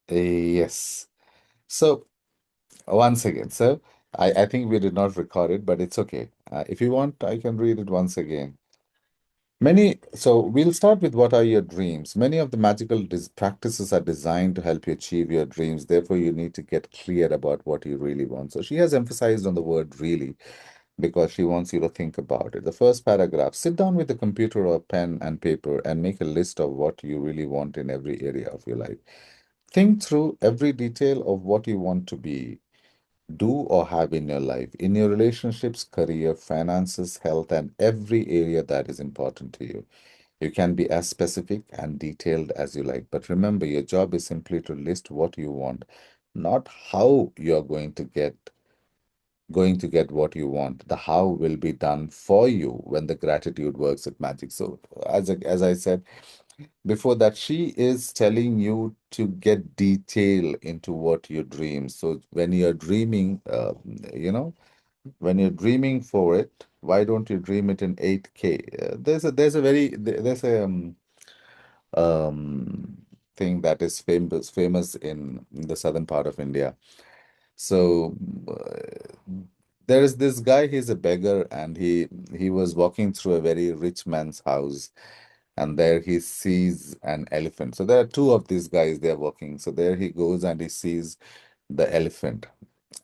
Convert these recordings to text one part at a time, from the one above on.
Yes. So once again, so I think we did not record it, but it's okay. If you want, I can read it once again. So we'll start with what are your dreams? Many of the magical practices are designed to help you achieve your dreams. Therefore, you need to get clear about what you really want. So she has emphasized on the word really because she wants you to think about it. The first paragraph, sit down with a computer or pen and paper and make a list of what you really want in every area of your life. Think through every detail of what you want to be, do or have in your life, in your relationships, career, finances, health, and every area that is important to you. You can be as specific and detailed as you like, but remember, your job is simply to list what you want, not how you're going to get what you want. The how will be done for you when the gratitude works at magic. So, as I said before that, she is telling you to get detail into what you dream. So when you're dreaming, you know, when you're dreaming for it, why don't you dream it in 8K? There's a um, thing that is famous in the southern part of India. So there is this guy, he's a beggar, and he was walking through a very rich man's house, and there he sees an elephant. So there are two of these guys, they're walking. So there he goes and he sees the elephant.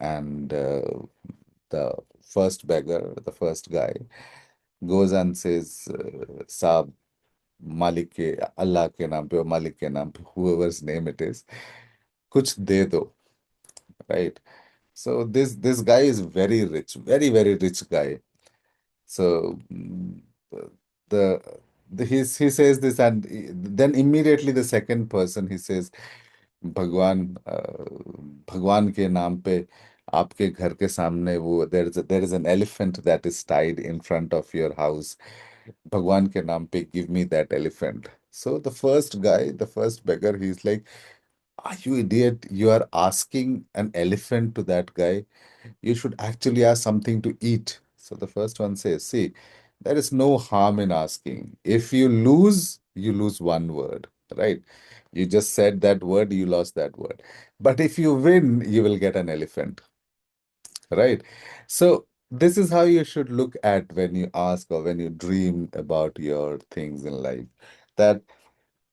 And the first beggar, the first guy, goes and says, Saab, Malik ke, Allah ke naam pe, or Malik ke naam pe, whoever's name it is, kuch de do, right? So this guy is very rich, very rich guy. So the, he says this, and then immediately the second person he says, भगवान भगवान के नाम पे आपके घर के सामने वो there is an elephant that is tied in front of your house. भगवान के नाम पे give me that elephant. So the first guy, the first beggar, he's like, are you idiot? You are asking an elephant to that guy. You should actually ask something to eat. So the first one says, see, there is no harm in asking. If you lose one word, right? You just said that word, you lost that word. But if you win, you will get an elephant, right? So this is how you should look at when you ask or when you dream about your things in life. That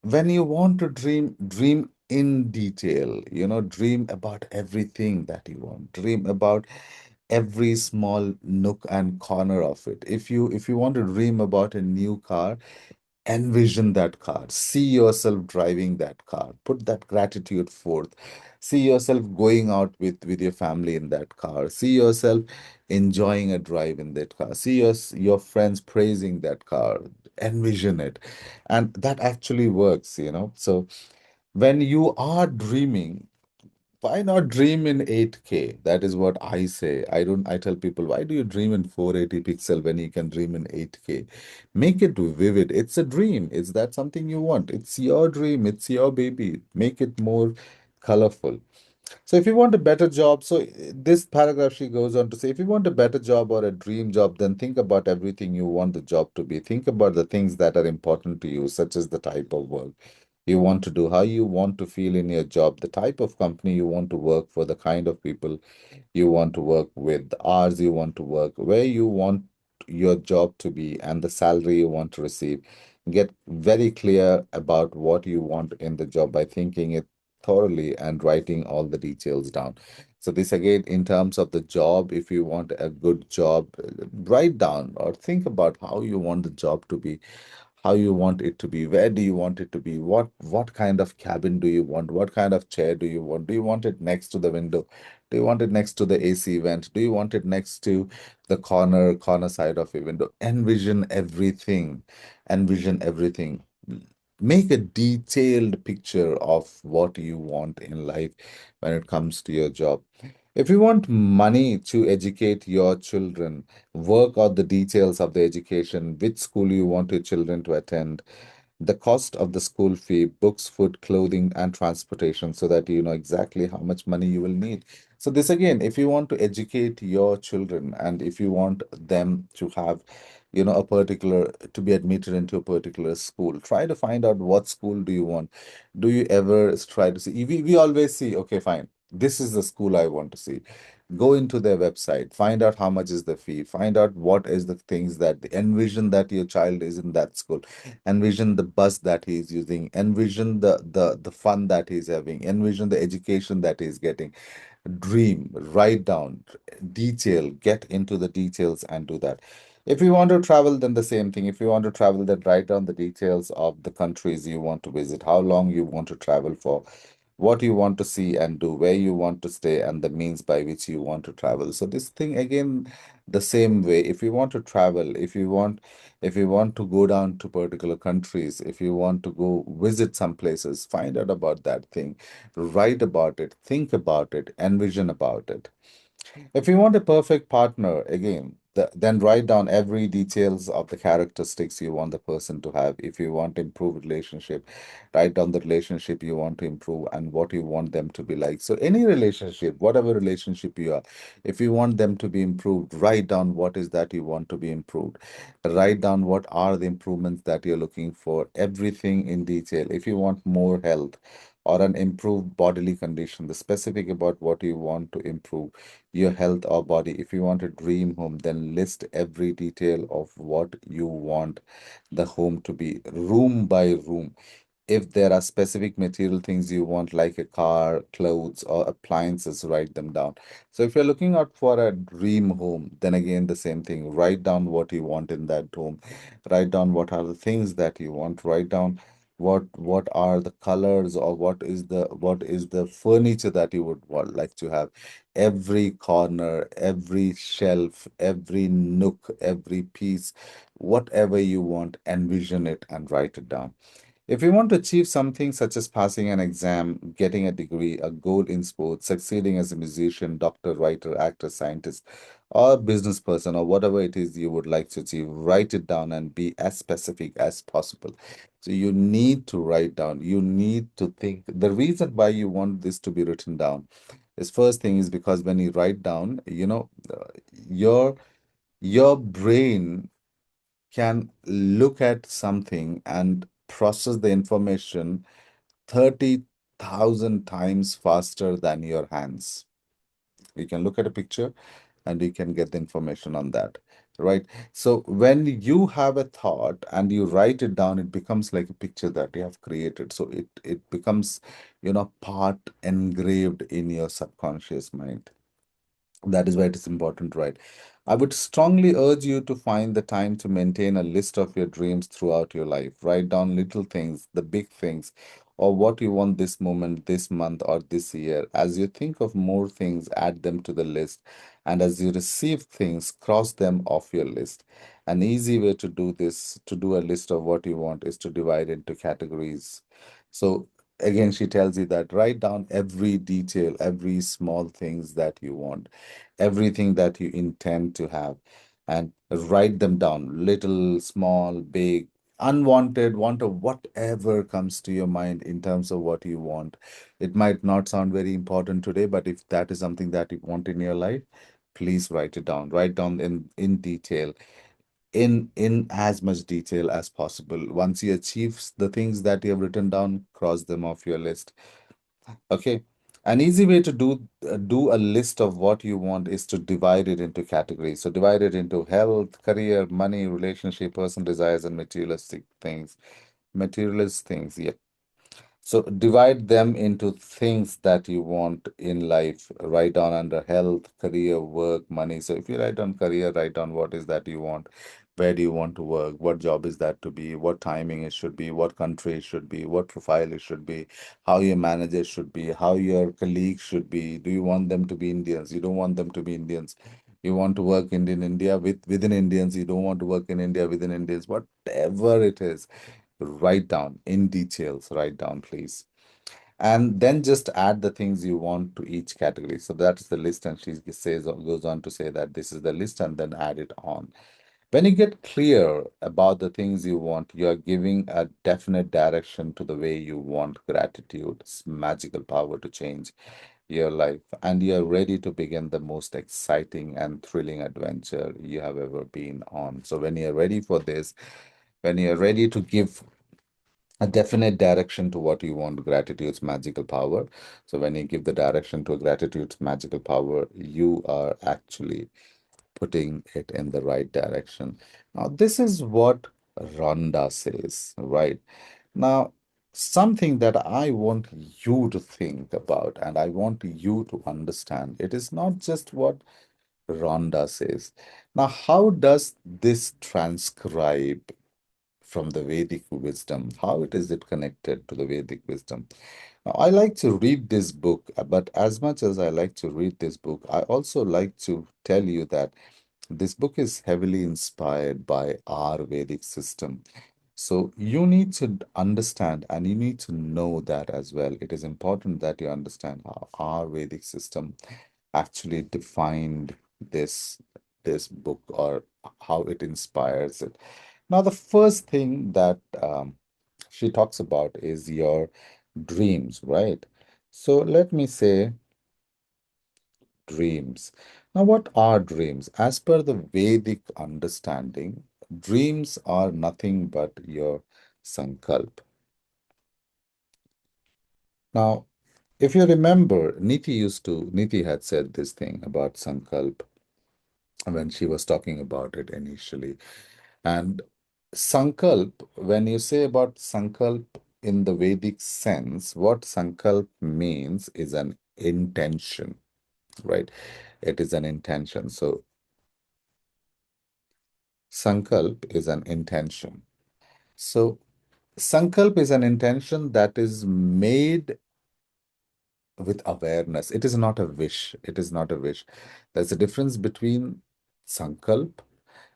when you want to dream, dream in detail, dream about everything that you want, dream about every small nook and corner of it. If you want to dream about a new car, envision that car, see yourself driving that car, put that gratitude forth, see yourself going out with your family in that car, see yourself enjoying a drive in that car, see your friends praising that car, envision it. And that actually works. So when you are dreaming, why not dream in 8K? That is what I say. I tell people, why do you dream in 480 pixel when you can dream in 8K? Make it vivid. It's a dream. Is that something you want? It's your dream. It's your baby. Make it more colorful. So if you want a better job, so this paragraph she goes on to say, if you want a better job or a dream job, then think about everything you want the job to be. Think about the things that are important to you, such as the type of work you want to do, how you want to feel in your job, the type of company you want to work for, the kind of people you want to work with, the hours you want to work, where you want your job to be, and the salary you want to receive. Get very clear about what you want in the job by thinking it thoroughly and writing all the details down. So, this again, in terms of the job, if you want a good job, write down or think about how you want the job to be, how you want it to be, where do you want it to be, what kind of cabin do you want, what kind of chair do you want it next to the window, do you want it next to the AC vent, do you want it next to the corner side of your window? Envision everything. Make a detailed picture of what you want in life when it comes to your job. If you want money to educate your children, work out the details of the education, which school you want your children to attend, the cost of the school fee, books, food, clothing, and transportation, so that you know exactly how much money you will need. So, this again, if you want to educate your children and if you want them to have a particular, to be admitted into a particular school. Try to find out what school do you want. Do you ever try to see? We always see, okay, fine, this is the school I want to see. Go into their website, find out how much is the fee, find out what is the things that envision that your child is in that school, envision the bus that he is using, envision the fun that he's having, envision the education that he's getting. Dream, write down, detail, get into the details and do that. If you want to travel, then the same thing. If you want to travel, then write down the details of the countries you want to visit, how long you want to travel for, what you want to see and do, where you want to stay, and the means by which you want to travel. So this thing again, the same way, if you want to travel, if you want to go down to particular countries, if you want to go visit some places, find out about that thing, write about it, think about it, envision about it. If you want a perfect partner, again, then write down every details of the characteristics you want the person to have. If you want improved relationship, write down the relationship you want to improve and what you want them to be like. So any relationship, whatever relationship you are, if you want them to be improved, write down what is that you want to be improved. Write down what are the improvements that you're looking for, everything in detail. If you want more health or an improved bodily condition, the specific about what you want to improve your health or body. If you want a dream home, then list every detail of what you want the home to be, room by room. If there are specific material things you want, like a car, clothes, or appliances, write them down. So if you're looking out for a dream home, then again the same thing. Write down what you want in that home. Write down what are the things that you want. Write down what are the colors, or what is the furniture that you would like to have. Every corner, every shelf, every nook, every piece, whatever you want, envision it and write it down. If you want to achieve something such as passing an exam, getting a degree, a goal in sports, succeeding as a musician, doctor, writer, actor, scientist, or business person, or whatever it is you would like to achieve, write it down and be as specific as possible. So you need to write down, you need to think. The reason why you want this to be written down is, first thing is because when you write down, your brain can look at something and process the information 30,000 times faster than your hands. You can look at a picture and you can get the information on that, right? So when you have a thought and you write it down, it becomes like a picture that you have created. So it becomes, part engraved in your subconscious mind. That is why it is important, right? I would strongly urge you to find the time to maintain a list of your dreams throughout your life. Write down little things, the big things, or what you want this moment, this month, or this year. As you think of more things, add them to the list. And as you receive things, cross them off your list. An easy way to do this, to do a list of what you want, is to divide into categories. So again, she tells you that write down every detail, every small things that you want, everything that you intend to have, and write them down, little, small, big, unwanted, wanted, whatever comes to your mind in terms of what you want. It might not sound very important today, but if that is something that you want in your life, please write it down. Write down in detail, in as much detail as possible. Once you achieve the things that you have written down, cross them off your list. Okay. An easy way to do a list of what you want is to divide it into categories. So divide it into health, career, money, relationship, personal desires, and materialistic things. Materialist things, yeah. So divide them into things that you want in life. Write down under health, career, work, money. So if you write down career, write down what is that you want. Where do you want to work? What job is that to be? What timing it should be? What country it should be? What profile it should be? How your manager should be? How your colleagues should be? Do you want them to be Indians? You don't want them to be Indians. You want to work in India within Indians. You don't want to work in India within Indians. Whatever it is, write down in details. Write down, please, and then just add the things you want to each category. So that's the list, and she says goes on to say that this is the list, and then add it on. When you get clear about the things you want, you are giving a definite direction to the way you want gratitude's magical power to change your life, and you're ready to begin the most exciting and thrilling adventure you have ever been on. So, when you're ready for this, when you're ready to give a definite direction to what you want, gratitude's magical power. So, when you give the direction to gratitude's magical power, you are actually putting it in the right direction. Now, this is what Rhonda says, right? Now, something that I want you to think about and I want you to understand, it is not just what Rhonda says. Now, how does this transcribe from the Vedic wisdom? How is it connected to the Vedic wisdom? Now, I like to read this book, but as much as I like to read this book, I also like to tell you that this book is heavily inspired by our Vedic system. So you need to understand and you need to know that as well. It is important that you understand how our Vedic system actually defined this this book or how it inspires it. Now, the first thing that she talks about is your dreams, right? So let me say dreams. Now, what are dreams? As per the Vedic understanding, dreams are nothing but your sankalp. Now, if you remember, Niti had said this thing about sankalp when she was talking about it initially. And sankalp, when you say about sankalp in the Vedic sense, what sankalp means is an intention, right? It is an intention. So sankalp is an intention. So sankalp is an intention that is made with awareness. It is not a wish. It is not a wish. There's a difference between sankalp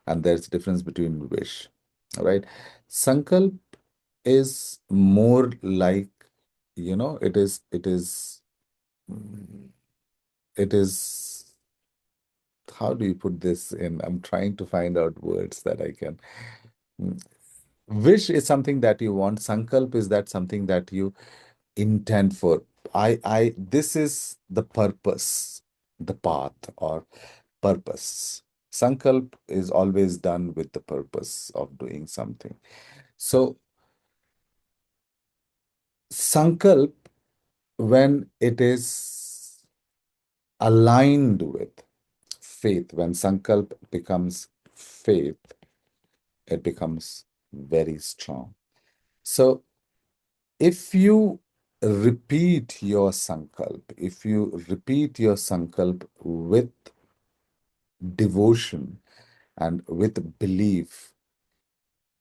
and there's a difference between wish. All right. Sankalp is more like, mm, it is, how do you put this in? I'm trying to find out words that I can. Mm, Wish is something that you want. Sankalp is that something that you intend for. This is the purpose, the path or purpose. Sankalp is always done with the purpose of doing something. So, Sankalp, when it is aligned with faith, when Sankalp becomes faith, it becomes very strong. So, if you repeat your Sankalp, if you repeat your Sankalp with devotion and with belief,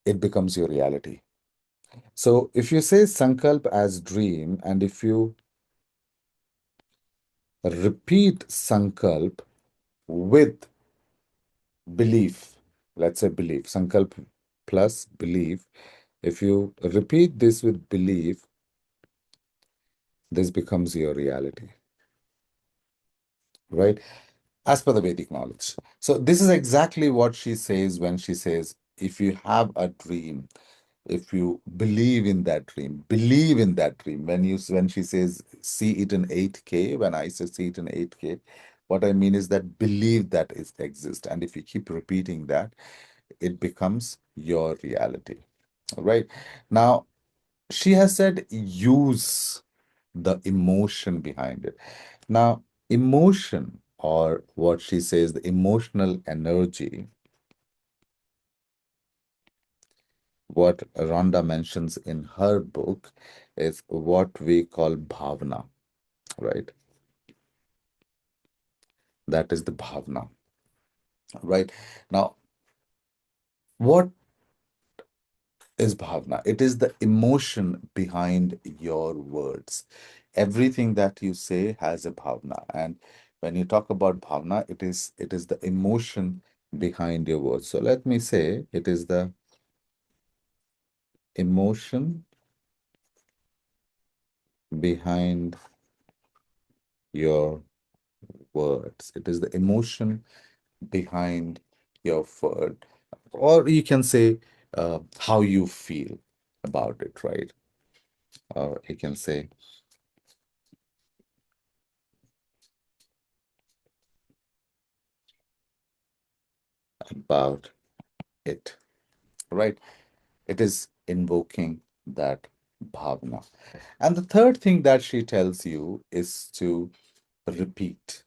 it becomes your reality. So if you say Sankalp as dream, and if you repeat Sankalp with belief, let's say belief, Sankalp plus belief, if you repeat this with belief, this becomes your reality, right? As per the Vedic knowledge. So this is exactly what she says when she says, if you have a dream, if you believe in that dream, believe in that dream. When she says see it in 8K, when I say see it in 8K, what I mean is that believe that it exists. And if you keep repeating that, it becomes your reality. All right. Now, she has said use the emotion behind it. Now, emotion, or what she says, the emotional energy, what Rhonda mentions in her book is what we call bhavna, right? That is the bhavna, right? Now, what is bhavna? It is the emotion behind your words. Everything that you say has a bhavna. And when you talk about bhavna, it is the emotion behind your words. So let me say it is the emotion behind your words. It is the emotion behind your word. Or you can say how you feel about it, right? Or you can say about it, right? It is invoking that bhavana. And the third thing that she tells you is to repeat,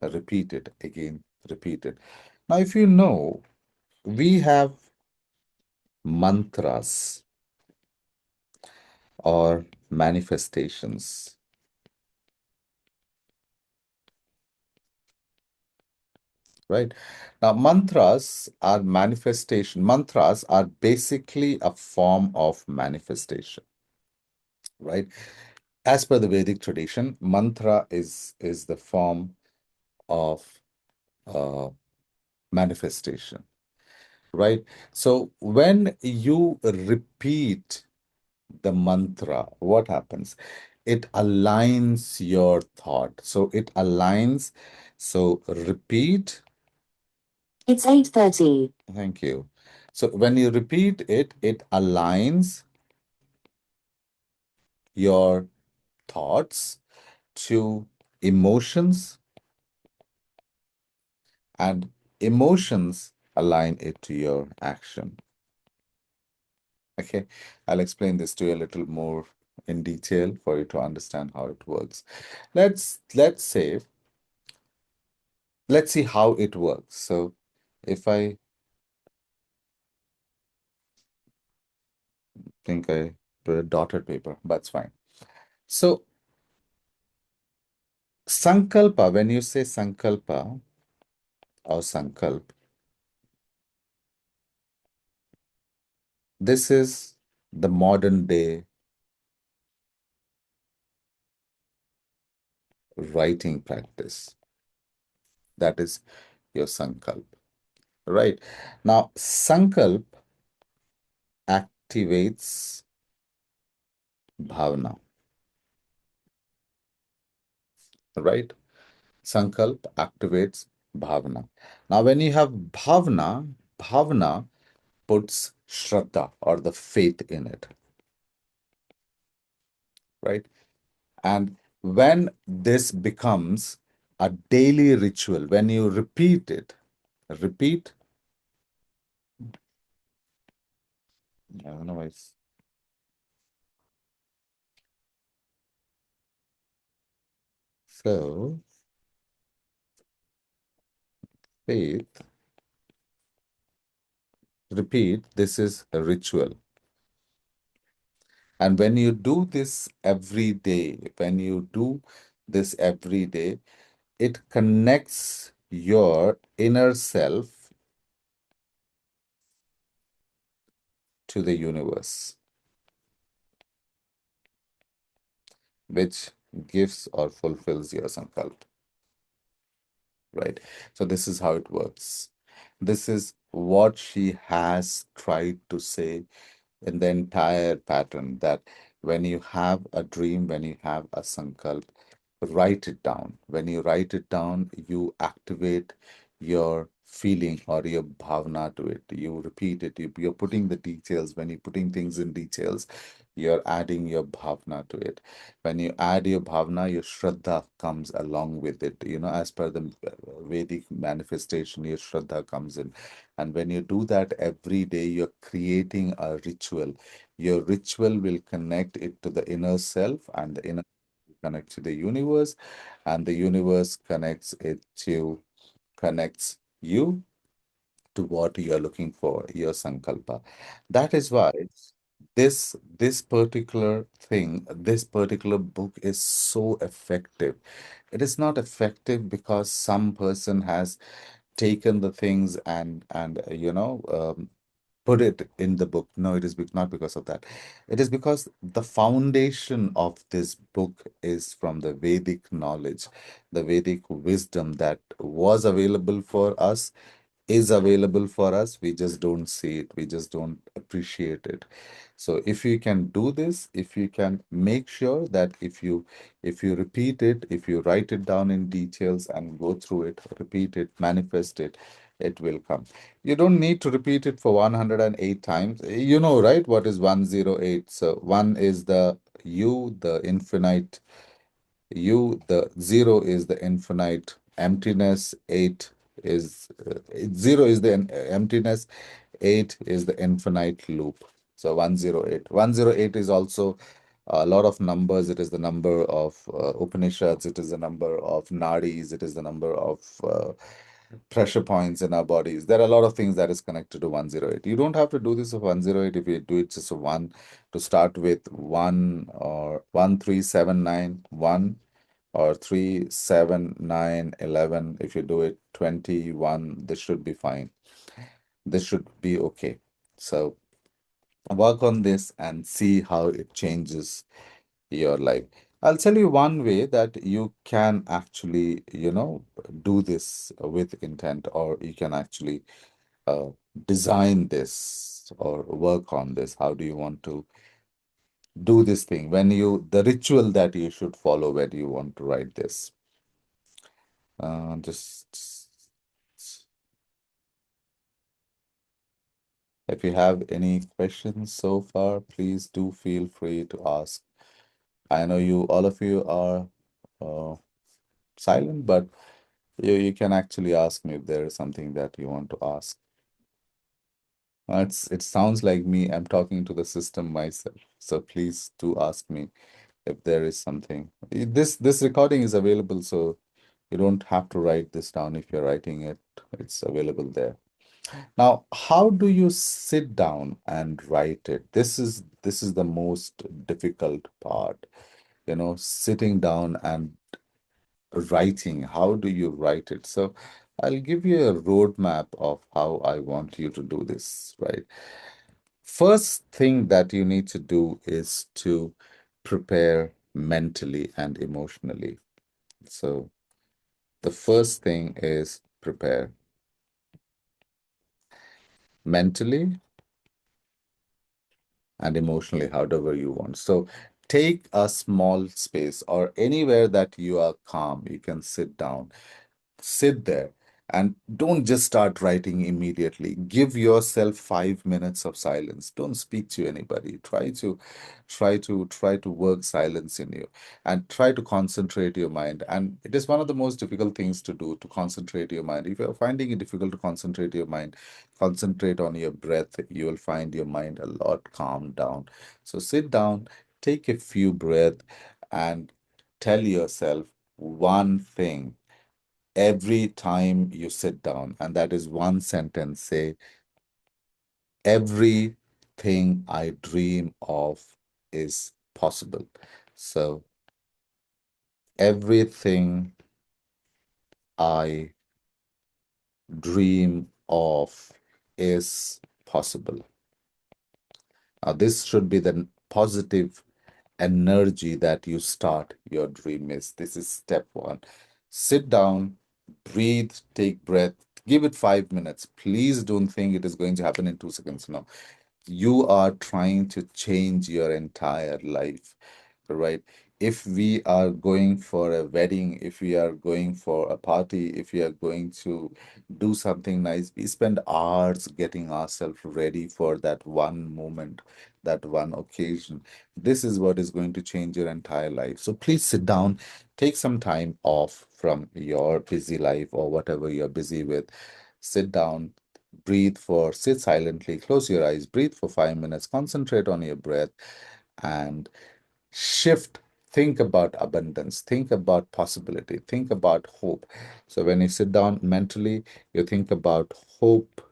repeat it again, repeat it. Now, if you know, we have mantras or manifestations, right? Now, mantras are basically a form of manifestation, right? As per the Vedic tradition, mantra is the form of uh, manifestation, right? So when you repeat the mantra, what happens? It aligns your thought. So it aligns. So repeat. It's 8:30. Thank you. So when you repeat it, it aligns your thoughts to emotions, and emotions align it to your action. Okay, I'll explain this to you a little more in detail for you to understand how it works. Let's let's see how it works. So if I think I put a dotted paper, that's fine. So Sankalpa, when you say Sankalpa or Sankalp, this is the modern day writing practice. That is your Sankalp, right? Now, Sankalp activates bhavana, right? Sankalp activates bhavana. Now, when you have bhavana, bhavana puts shraddha or the faith in it, right? And when this becomes a daily ritual, when you repeat it, repeat, I don't know why so faith, repeat, this is a ritual. And when you do this every day, when you do this every day, it connects your inner self to the universe, which gives or fulfills your sankalpa, right? So this is how it works. This is what she has tried to say in the entire pattern, that when you have a dream, when you have a sankalp, write it down. When you write it down, you activate your feeling or your bhavana to it. You repeat it. You're putting the details. When you're putting things in details, you're adding your bhavana to it. When you add your bhavana, your shraddha comes along with it. You know, as per the Vedic manifestation, your shraddha comes in. And when you do that every day, you're creating a ritual. Your ritual will connect it to the inner self, and the inner connects to the universe, and the universe connects you to what you are looking for, your sankalpa. That is why this particular thing, this particular book is so effective. It is not effective because some person has taken the things and put it in the book. No, it is not because of that. It is because the foundation of this book is from the Vedic knowledge, the Vedic wisdom that was available for us, is available for us. We just don't see it. We just don't appreciate it. So if you can do this, if you can make sure that if you repeat it, if you write it down in details and go through it, repeat it, manifest it, it will come. You don't need to repeat it for 108 times. You know, right? What is 108? So one is the you, the infinite you, the zero is the infinite emptiness, eight is zero is the emptiness, eight is the infinite loop. So 108. 108 is also a lot of numbers. It is the number of Upanishads, it is the number of nadis, it is the number of pressure points in our bodies. There are a lot of things that is connected to 108. You don't have to do this of 108 if you do it just a one to start with, one or 1379, one or 379 11. If you do it 21, this should be fine. This should be okay. So work on this and see how it changes your life. I'll tell you one way that you can actually, do this with intent, or you can actually uh, design this or work on this. How do you want to do this thing? The ritual that you should follow when you want to write this. Just if you have any questions so far, please do feel free to ask. I know all of you are uh, silent, but you can actually ask me if there is something that you want to ask. It sounds like me. I'm talking to the system myself. So please do ask me if there is something. This recording is available, so you don't have to write this down. If you're writing it, it's available there. Now, how do you sit down and write it? This is the most difficult part, sitting down and writing. How do you write it? So I'll give you a roadmap of how I want you to do this, right? First thing that you need to do is to prepare mentally and emotionally. So the first thing is prepare mentally and emotionally, however you want. So take a small space or anywhere that you are calm, you can sit there and don't just start writing immediately. Give yourself 5 minutes of silence. Don't speak to anybody. Try to work silence in you and try to concentrate your mind. And it is one of the most difficult things to do, to concentrate your mind. If you're finding it difficult to concentrate your mind, concentrate on your breath. You will find your mind a lot calmed down. So sit down, take a few breaths, and tell yourself one thing every time you sit down, and that is one sentence. Say, everything I dream of is possible. So, everything I dream of is possible. Now, this should be the positive energy that you start your dream is. This is step one. Sit down, breathe, take breath, give it 5 minutes. Please don't think it is going to happen in 2 seconds. No, you are trying to change your entire life, right? If we are going for a wedding, if we are going for a party, if we are going to do something nice, we spend hours getting ourselves ready for that one moment, that one occasion. This is what is going to change your entire life. So please sit down, take some time off from your busy life or whatever you're busy with. Sit down, sit silently, close your eyes, breathe for 5 minutes, concentrate on your breath, and shift. Think about abundance, think about possibility, think about hope. So when you sit down mentally, you think about hope,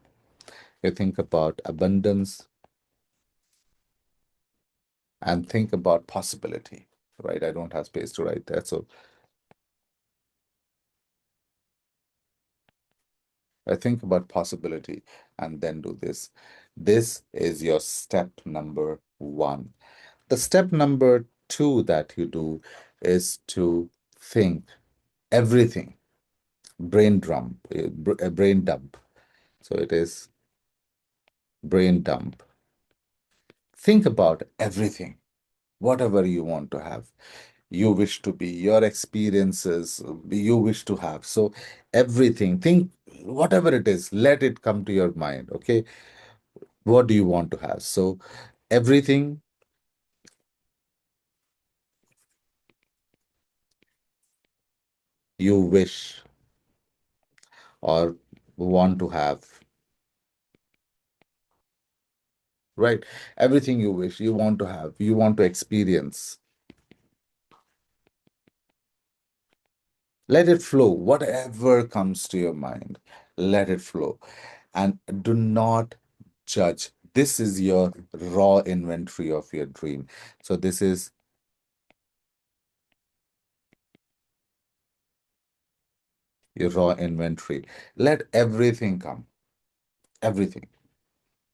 you think about abundance, and think about possibility, right? I don't have space to write that. So I think about possibility and then do this. This is your step number one. The step number two that you do is to think everything, brain dump. So it is brain dump. Think about everything, whatever you want to have, you wish to be, your experiences you wish to have. So everything, think whatever it is, let it come to your mind. Okay, what do you want to have? So everything you wish or want to have, right? Everything you wish, you want to have, you want to experience. Let it flow. Whatever comes to your mind, let it flow. And do not judge. This is your raw inventory of your dream. So this is your raw inventory. Let everything come, everything,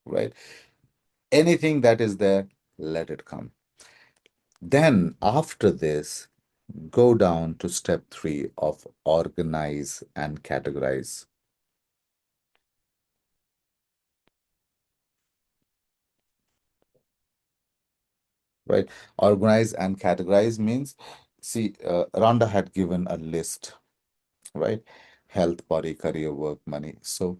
right? Anything that is there, let it come. Then after this, go down to step three of organize and categorize, right? Organize and categorize means, see, Rhonda had given a list, right? Health, body, career, work, money. So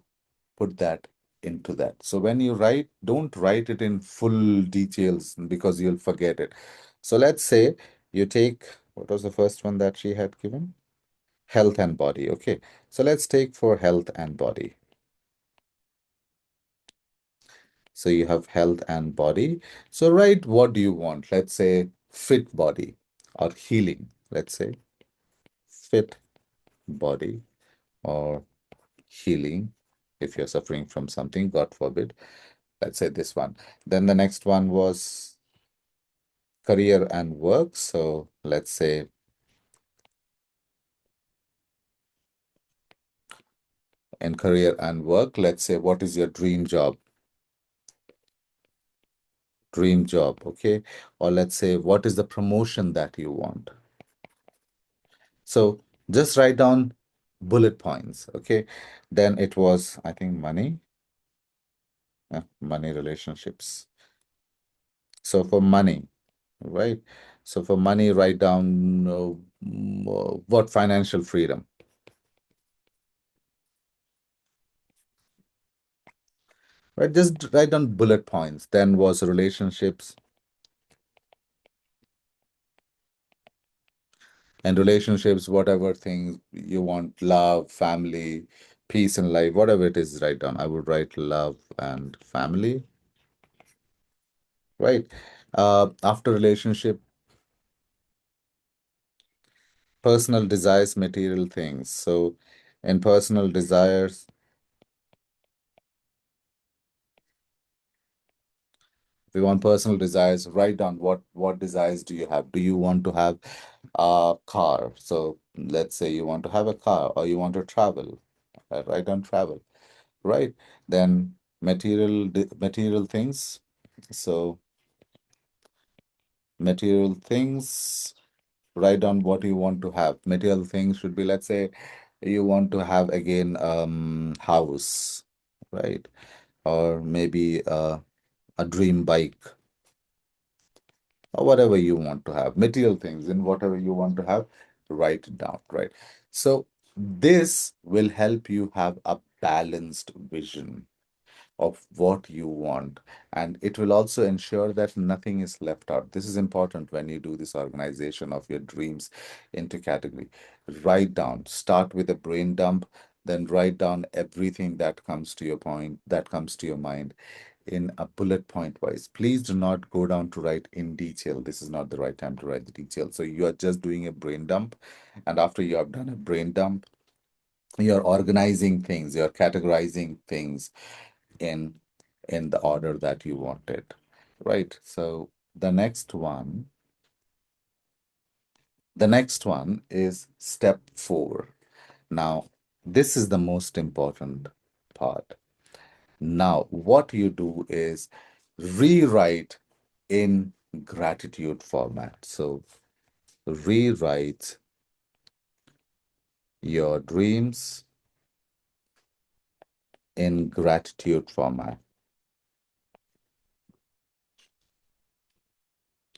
put that into that. So when you write, don't write it in full details because you'll forget it. So let's say you take, what was the first one that she had given? Health and body. Okay. So let's take for health and body. So you have health and body. So write what do you want? Let's say fit body or healing. Let's say fit body or healing if you're suffering from something, God forbid. Let's say this one. Then the next one was career and work. So let's say in career and work, let's say what is your dream job? Dream job, okay? Or let's say what is the promotion that you want? So just write down bullet points, okay? Then it was, I think, money, money relationships. So for money, right? So for money, write down what financial freedom, right? Just write down bullet points. Then was relationships, and relationships, whatever things you want, love, family, peace in life, whatever it is, write down. I would write love and family, right? After relationship, personal desires, material things. So in personal desires, if you want personal desires, write down what desires do you have? Do you want to have a car? So let's say you want to have a car or you want to travel. Write down travel, right? Then material things. So material things, write down what you want to have. Material things should be, let's say you want to have again house, right? Or maybe a dream bike or whatever you want to have. Material things and whatever you want to have, write it down, right? So this will help you have a balanced vision of what you want. And it will also ensure that nothing is left out. This is important when you do this organization of your dreams into category. Write down, start with a brain dump, then write down everything that comes to your point, that comes to your mind in a bullet point wise. Please do not go down to write in detail. This is not the right time to write the detail. So you are just doing a brain dump. And after you have done a brain dump, you're organizing things, you're categorizing things in in the order that you want it, right? So the next one is step 4. Now this is the most important part. Now what you do is rewrite in gratitude format. So rewrite your dreams in gratitude format.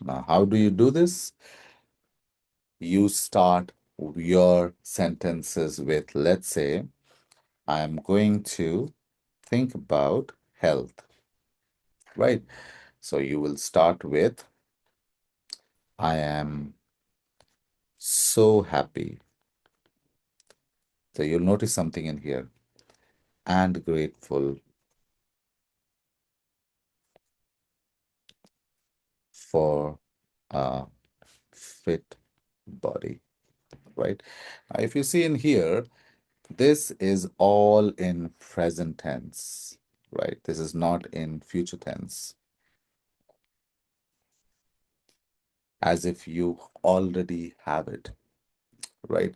Now how do you do this? You start your sentences with, let's say, I am going to think about health, right? So you will start with, I am so happy. So you'll notice something in here. and grateful for a fit body, right? Now, if you see in here, this is all in present tense, right? This is not in future tense, as if you already have it, right?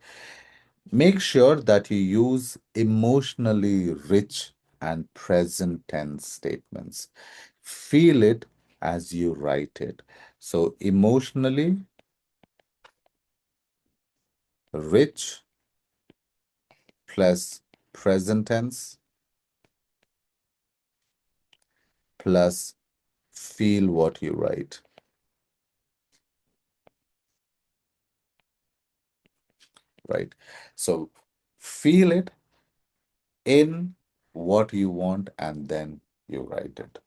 Make sure that you use emotionally rich and present tense statements. Feel it as you write it. So, emotionally rich plus present tense plus feel what you write, right? So, feel it in what you want and then you write it,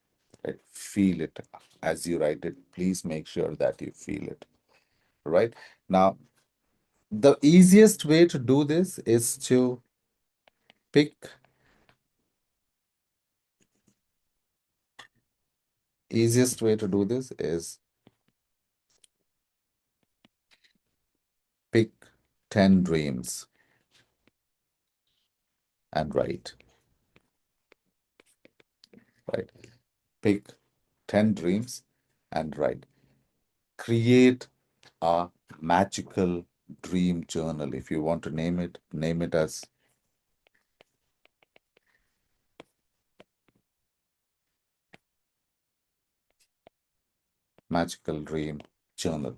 right? Feel it as you write it. Please make sure that you feel it, right? Now, the easiest way to do this is to pick, easiest way to do this is pick 10 dreams and write, right? Pick 10 dreams and write. Create a magical dream journal. If you want to name it as magical dream journal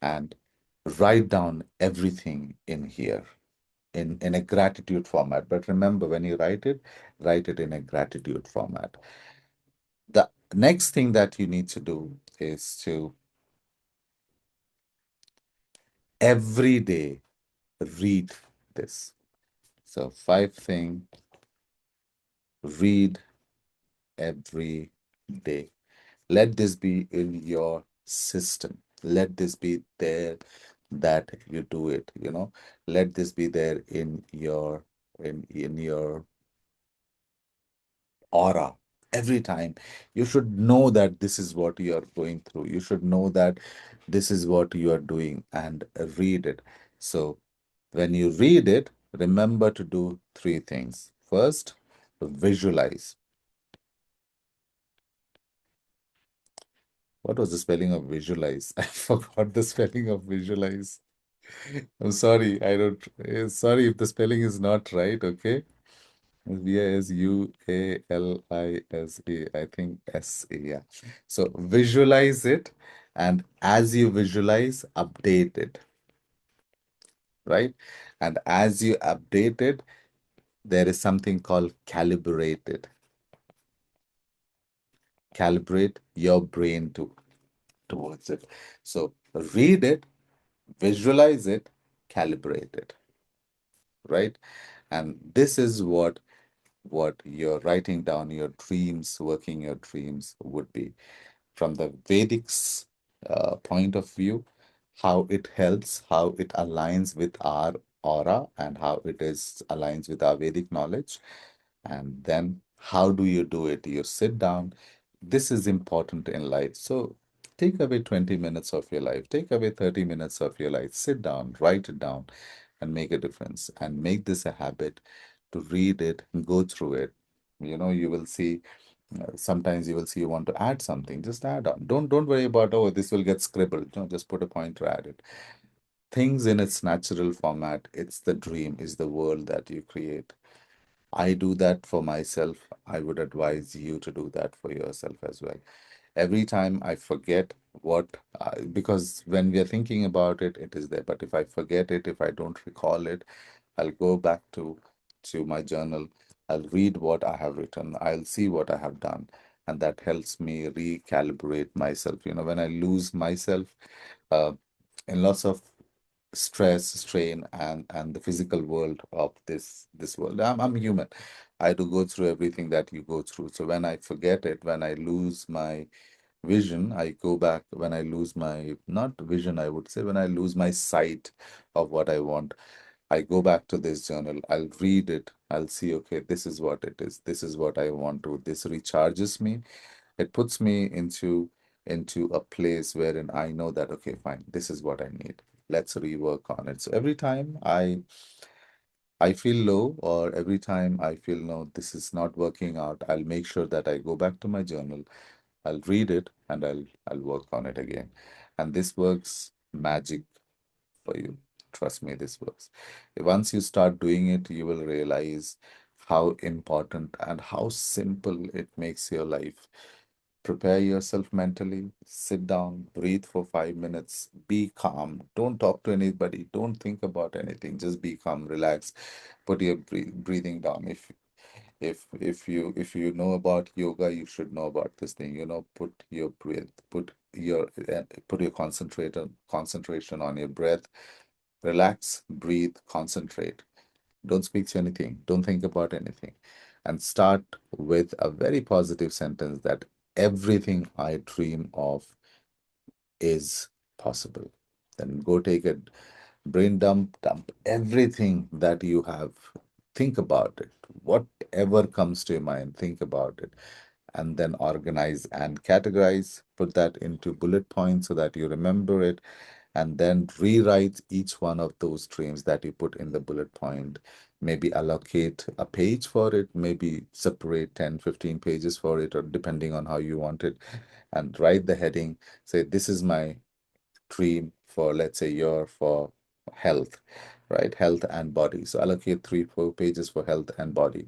and write down everything in here in a gratitude format. But remember, when you write it in a gratitude format. The next thing that you need to do is to every day read this. So, five thing, read every day. Let this be in your system. Let this be there that you do it, you know. Let this be there in your aura every time. You should know that this is what you are going through. You should know that this is what you are doing and read it. So when you read it, remember to do three things. First, visualize. What was the spelling of visualize? I forgot the spelling of visualize. I'm sorry. I don't. Sorry if the spelling is not right. Okay. Visualise. I think S-A. Yeah. So visualize it, and as you visualize, update it, right? And as you update it, there is something called calibrate it. Calibrate your brain towards it. So read it, visualize it, calibrate it, right? And this is what you're writing down your dreams, working your dreams would be. From the Vedic's point of view, how it helps, how it aligns with our aura, and how it is aligns with our Vedic knowledge. And then how do you do it? You sit down. This is important in life. So take away 20 minutes of your life, take away 30 minutes of your life, sit down, write it down, and make a difference. And make this a habit to read it, go through it. You know, you will see sometimes you will see you want to add something, just add on. Don't worry about, oh, this will get scribbled. No, just put a pointer, add it. Things in its natural format. It's the dream, is the world that you create. I do that for myself. I would advise you to do that for yourself as well. Every time I forget because when we are thinking about it, it is there. But if I forget it, if I don't recall it, I'll go back to my journal. I'll read what I have written. I'll see what I have done. And that helps me recalibrate myself. You know, when I lose myself uh, in lots of stress, strain, and the physical world of this world. I'm human. I do go through everything that you go through. So when I forget it, when I lose my vision, I go back. When I lose my not vision, I would say when I lose my sight of what I want, I go back to this journal, I'll read it, I'll see, okay, this is what it is, this is what I want to, this recharges me. It puts me into a place wherein I know that, okay, fine, this is what I need. Let's rework on it. So every time I feel low, or every time I feel no, this is not working out, I'll make sure that I go back to my journal, I'll read it, and I'll work on it again. And this works magic for you. Trust me, this works. Once you start doing it, you will realize how important and how simple it makes your life. Prepare yourself mentally, sit down, breathe for 5 minutes, be calm. Don't talk to anybody, don't think about anything, just be calm, relax, put your breathing down. If you know about yoga, you should know about this thing. Put your breath, put your concentration on your breath. Relax, breathe, concentrate. Don't speak to anything. Don't think about anything. And start with a very positive sentence that everything I dream of is possible. Then go take a brain dump everything that you have. Think about it. Whatever comes to your mind, think about it. And then organize and categorize, put that into bullet points so that you remember it, and then rewrite each one of those streams that you put in the bullet point. Maybe allocate a page for it, maybe separate 10, 15 pages for it, or depending on how you want it, and write the heading. Say, this is my dream for, let's say, your for health, right? Health and body. So allocate 3, 4 pages for health and body.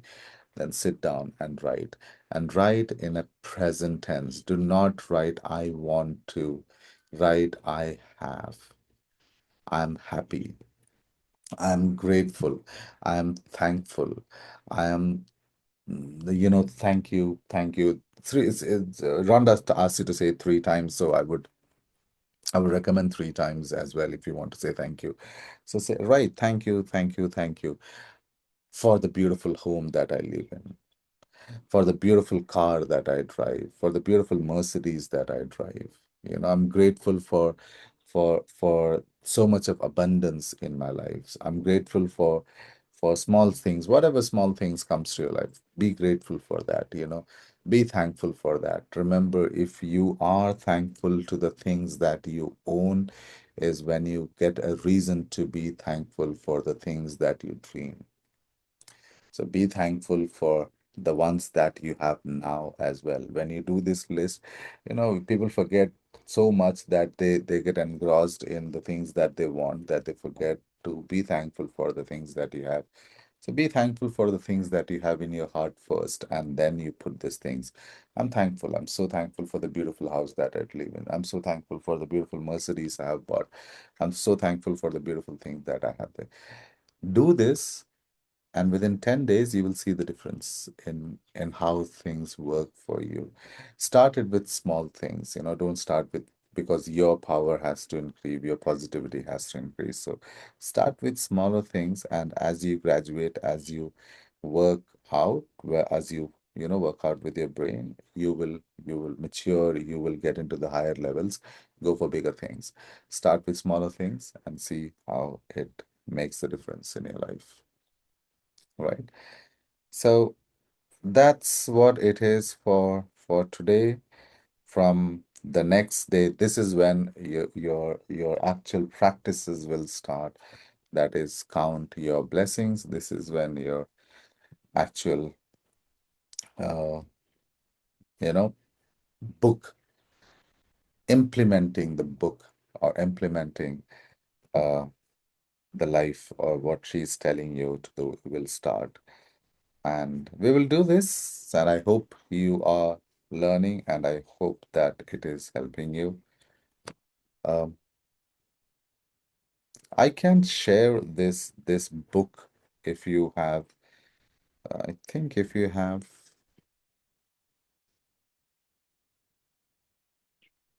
Then sit down and write in a present tense. Do not write I want to. Write I have. I'm happy. I'm grateful. I am thankful. I am, thank you, thank you. Rhonda asked you to say it 3 times, so I would recommend 3 times as well if you want to say thank you. So say, right, thank you, thank you, thank you for the beautiful home that I live in, for the beautiful car that I drive, for the beautiful Mercedes that I drive. I'm grateful for so much of abundance in my life. I'm grateful for small things, whatever small things comes to your life. Be grateful for that. Be thankful for that. Remember, if you are thankful to the things that you own, is when you get a reason to be thankful for the things that you dream. So be thankful for the ones that you have now as well. When you do this list, people forget so much that they get engrossed in the things that they want, that they forget to be thankful for the things that you have. So be thankful for the things that you have in your heart first, and then you put these things. I'm thankful. I'm so thankful for the beautiful house that I live in. I'm so thankful for the beautiful Mercedes I have bought. I'm so thankful for the beautiful things that I have there. Do this, and within 10 days you will see the difference in how things work for you. Start it with small things. Don't start with, because your power has to increase, your positivity has to increase. So start with smaller things, and as you graduate, as you work out, where as you work out with your brain, you will mature, you will get into the higher levels, go for bigger things. Start with smaller things and see how it makes the difference in your life, right? So that's what it is for today. From the next day, this is when your actual practices will start. That is, count your blessings. This is when your actual uh, you know book, implementing the book, or implementing uh, the life, or what she's telling you to do, will start. And we will do this, and I hope you are learning, and I hope that it is helping you. Um, I can share this book if you have. I think if you have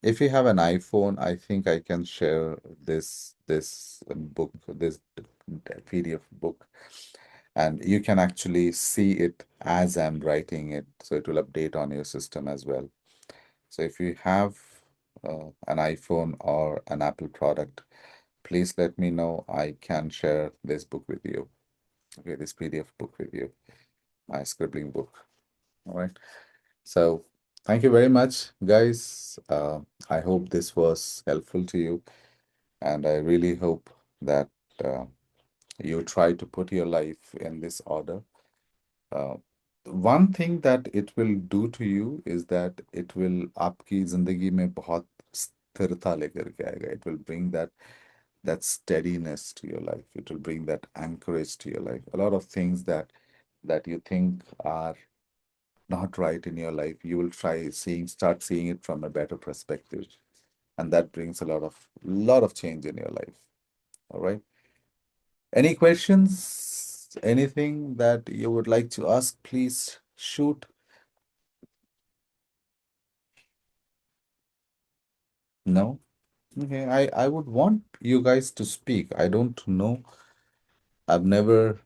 an iPhone, I think I can share this book, this PDF book, and you can actually see it as I'm writing it, so it will update on your system as well. So if you have an iPhone or an Apple product, please let me know. I can share this book with you. Okay, this PDF book with you, my scribbling book. All right. So thank you very much, guys. I hope this was helpful to you, and I really hope that uh, you try to put your life in this order. Uh, one thing that it will do to you is that it will आपकी जिंदगी में बहुत स्थिरता लेकर के आएगा. It will bring that steadiness to your life. It will bring that anchorage to your life. A lot of things that you think are not right in your life, you will start seeing it from a better perspective, and that brings a lot of change in your life. All right. Any questions? Anything that you would like to ask? Please shoot. No. Okay. I would want you guys to speak. I don't know. I've never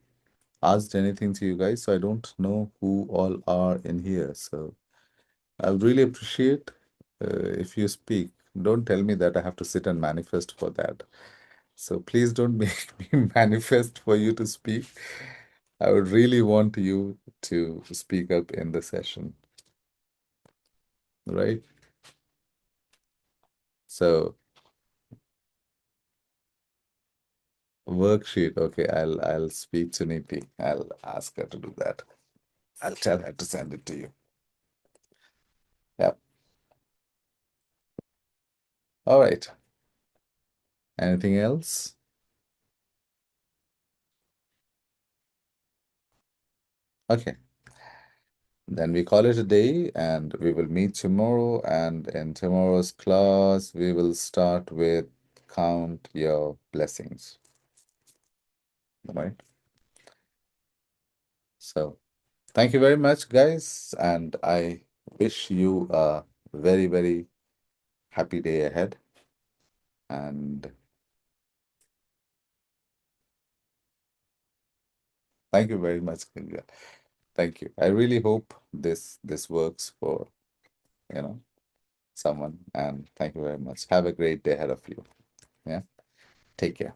asked anything to you guys, so I don't know who all are in here. So I would really appreciate if you speak. Don't tell me that I have to sit and manifest for that. So please don't make me manifest for you to speak. I would really want you to speak up in the session, right? So worksheet. Okay, I'll speak to Niti. I'll ask her to do that. I'll tell her to send it to you. Yep. All right. Anything else? Okay. Then we call it a day and we will meet tomorrow. And in tomorrow's class, we will start with count your blessings. All right. So thank you very much, guys. And I wish you a very, very happy day ahead. And thank you very much, Kinga. Thank you. I really hope this works for, you know, someone. And thank you very much. Have a great day ahead of you. Yeah. Take care.